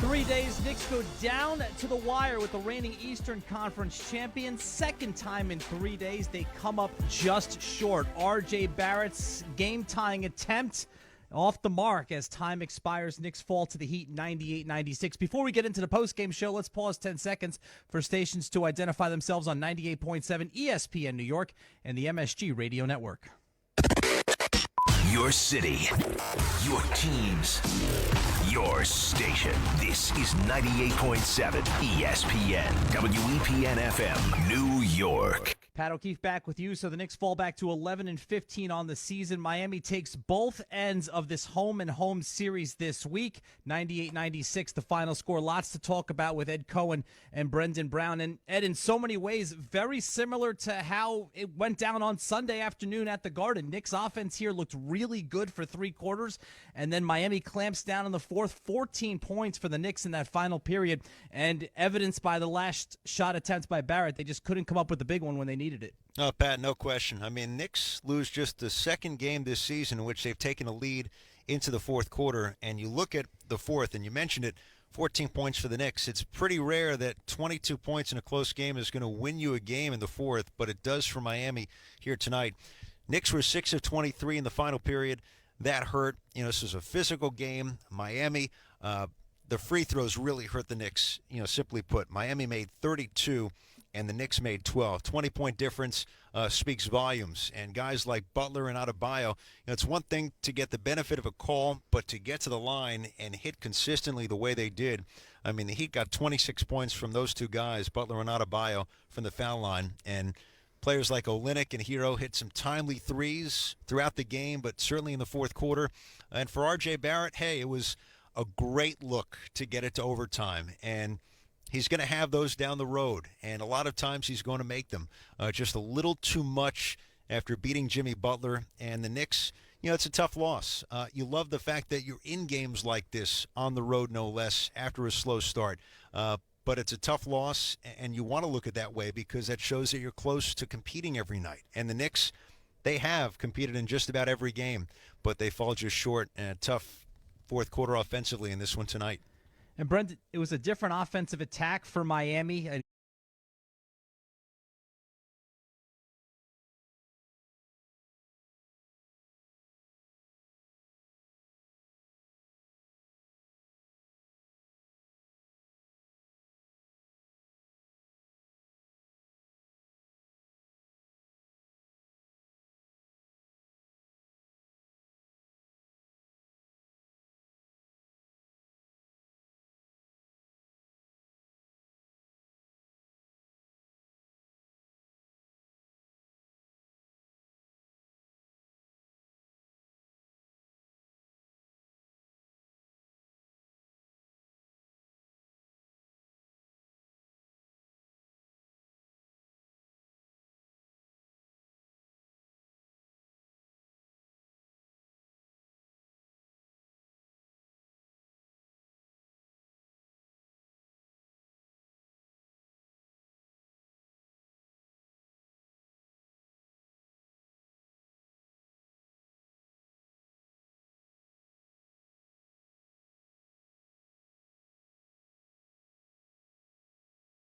3 days, Knicks go down to the wire with the reigning Eastern Conference champions. Second time in 3 days, they come up just short. R.J. Barrett's game-tying attempt off the mark as time expires. Knicks fall to the Heat 98-96. Before we get into the postgame show, let's pause 10 seconds for stations to identify themselves on 98.7 ESPN New York and the MSG Radio Network. Your city, your teams, your station. This is 98.7 ESPN, WEPN FM, New York. Pat O'Keefe back with you. So the Knicks fall back to 11-15 on the season. Miami takes both ends of this home-and-home series this week. 98-96, the final score. Lots to talk about with Ed Cohen and Brendan Brown. And Ed, in so many ways, very similar to how it went down on Sunday afternoon at the Garden. Knicks offense here looked really good for three quarters, and then Miami clamps down in the fourth. 14 points for the Knicks in that final period, and evidenced by the last shot attempt by Barrett. They just couldn't come up with the big one when they needed it. No, Pat, no question. I mean, Knicks lose just the second game this season in which they've taken a lead into the fourth quarter, and you look at the fourth, and you mentioned it, 14 points for the Knicks. It's pretty rare that 22 points in a close game is going to win you a game in the fourth, but it does for Miami here tonight. Knicks were 6 of 23 in the final period. That hurt. You know, this was a physical game. Miami, the free throws really hurt the Knicks, simply put. Miami made 32, and the Knicks made 12. 20-point difference speaks volumes. And guys like Butler and Adebayo, it's one thing to get the benefit of a call, but to get to the line and hit consistently the way they did. I mean, the Heat got 26 points from those two guys, Butler and Adebayo, from the foul line. And players like Olynyk and Hero hit some timely threes throughout the game, but certainly in the fourth quarter. And for R.J. Barrett, hey, it was a great look to get it to overtime. And he's going to have those down the road, and a lot of times he's going to make them. Just a little too much after beating Jimmy Butler. And the Knicks, it's a tough loss. You love the fact that you're in games like this, on the road no less, after a slow start. But it's a tough loss, and you want to look at it that way because that shows that you're close to competing every night. And the Knicks, they have competed in just about every game, but they fall just short, and a tough fourth quarter offensively in this one tonight. And Brendan, it was a different offensive attack for Miami.